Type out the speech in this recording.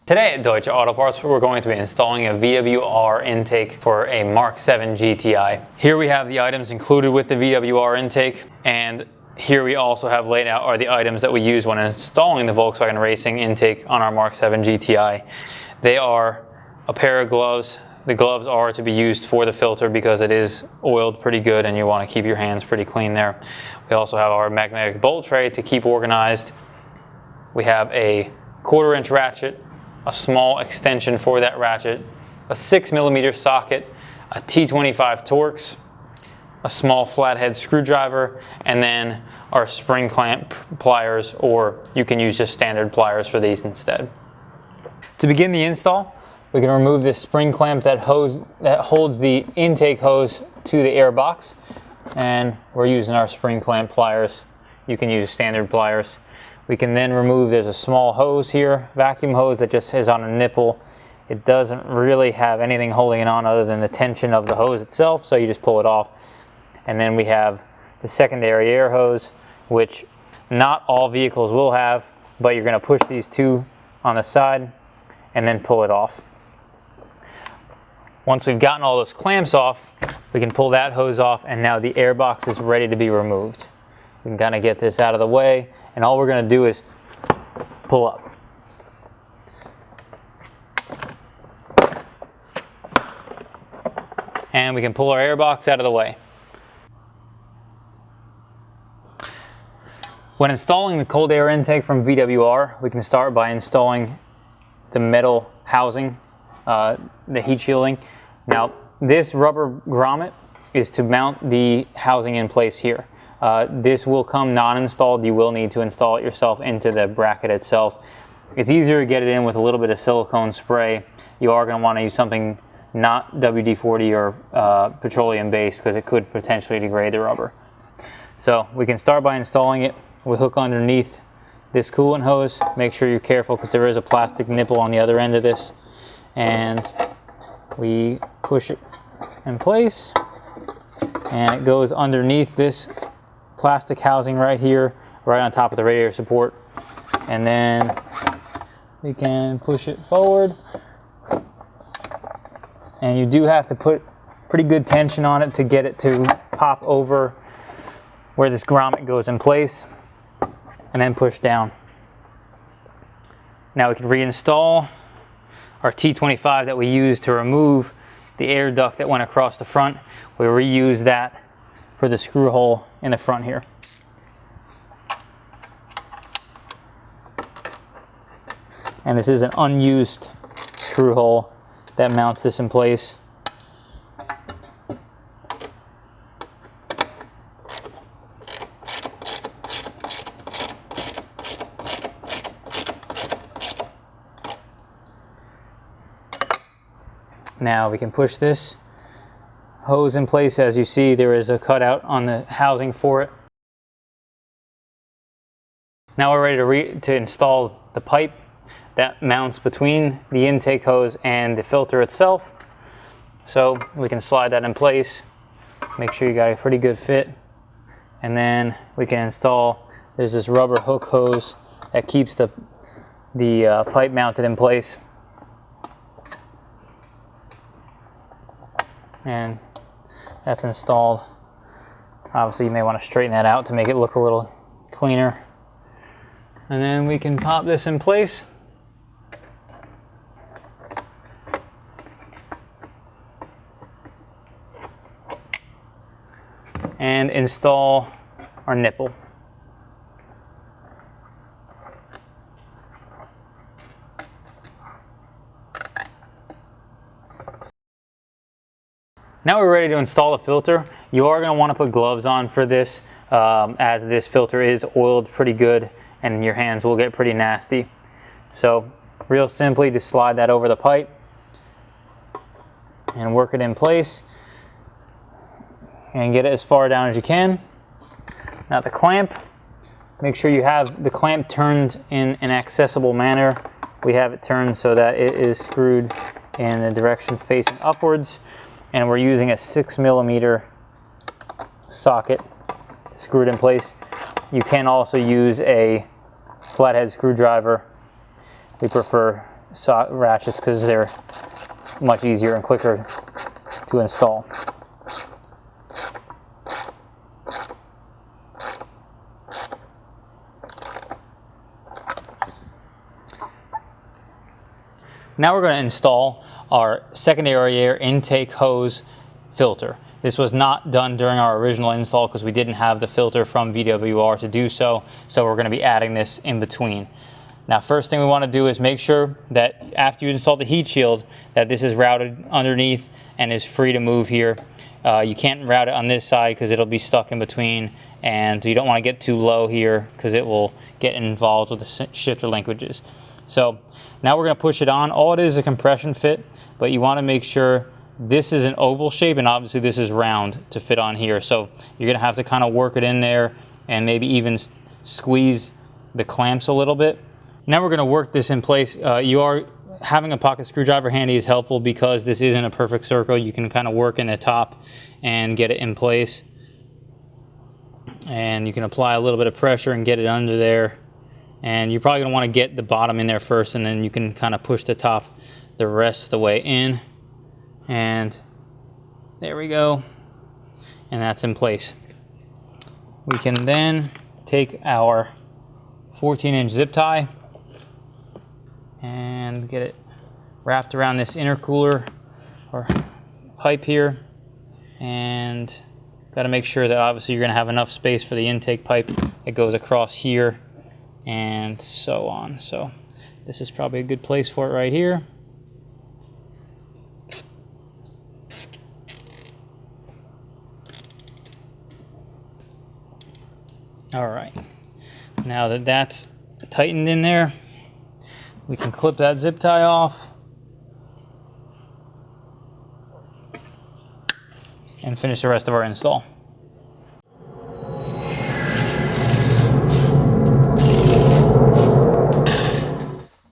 Today at Deutsche Auto Parts, we're going to be installing a VWR intake for a MK7 GTI. Here we have the items included with the VWR intake, and here we also have laid out are the items that we use when installing the Volkswagen Racing intake on our MK7 GTI. They are a pair of gloves. The gloves are to be used for the filter because it is oiled pretty good and you want to keep your hands pretty clean there. We also have our magnetic bolt tray to keep organized. We have a 1/4 inch ratchet, a small extension for that ratchet, a 6mm socket, a T25 Torx, a small flathead screwdriver, and then our spring clamp pliers, or you can use just standard pliers for these instead. To begin the install, we can remove this spring clamp that holds the intake hose to the air box, and we're using our spring clamp pliers. You can use standard pliers. We can then remove, there's a small hose here, vacuum hose that just is on a nipple. It doesn't really have anything holding it on other than the tension of the hose itself, so you just pull it off. And then we have the secondary air hose, which not all vehicles will have, but you're going to push these two on the side and then pull it off. Once we've gotten all those clamps off, we can pull that hose off, and now the air box is ready to be removed. We can kind of get this out of the way, and all we're going to do is pull up. And we can pull our air box out of the way. When installing the cold air intake from VWR, we can start by installing the metal housing, the heat shielding. Now, this rubber grommet is to mount the housing in place here. This will come non-installed. You will need to install it yourself into the bracket itself. It's easier to get it in with a little bit of silicone spray. You are going to want to use something not WD-40 or petroleum based because it could potentially degrade the rubber. So we can start by installing it. We hook underneath this coolant hose. Make sure you're careful because there is a plastic nipple on the other end of this. And we push it in place, and it goes underneath this plastic housing right here, right on top of the radiator support. And then we can push it forward. And you do have to put pretty good tension on it to get it to pop over where this grommet goes in place, and then push down. Now we can reinstall our T25 that we used to remove the air duct that went across the front. We reuse that for the screw hole in the front here. And this is an unused screw hole that mounts this in place. Now we can push this hose in place. As you see, there is a cutout on the housing for it. Now we're ready to install the pipe that mounts between the intake hose and the filter itself. So we can slide that in place, make sure you got a pretty good fit, and then we can install, there's this rubber hook hose that keeps the pipe mounted in place. And that's installed. Obviously you may want to straighten that out to make it look a little cleaner. And then we can pop this in place. And install our nipple. Now we're ready to install the filter. You are going to want to put gloves on for this, as this filter is oiled pretty good and your hands will get pretty nasty. So real simply, just slide that over the pipe and work it in place and get it as far down as you can. Now the clamp, make sure you have the clamp turned in an accessible manner. We have it turned so that it is screwed in the direction facing upwards. And we're using a 6mm socket to screw it in place. You can also use a flathead screwdriver. We prefer ratchets because they're much easier and quicker to install. Now we're going to install our secondary air intake hose filter. This was not done during our original install because we didn't have the filter from VWR to do so, so we're going to be adding this in between. Now, first thing we want to do is make sure that after you install the heat shield that this is routed underneath and is free to move here. You can't route it on this side because it'll be stuck in between, and you don't want to get too low here because it will get involved with the shifter linkages. So now we're going to push it on. All it is a compression fit, but you want to make sure this is an oval shape and obviously this is round to fit on here. So you're going to have to kind of work it in there and maybe even squeeze the clamps a little bit. Now we're going to work this in place. Having a pocket screwdriver handy is helpful because this isn't a perfect circle. You can kind of work in the top and get it in place. And you can apply a little bit of pressure and get it under there. And you're probably going to want to get the bottom in there first, and then you can kind of push the top the rest of the way in. And there we go. And that's in place. We can then take our 14-inch zip tie and get it wrapped around this intercooler or pipe here. And got to make sure that obviously you're going to have enough space for the intake pipe that goes across here and so on. So this is probably a good place for it right here. All right, now that that's tightened in there, we can clip that zip tie off and finish the rest of our install.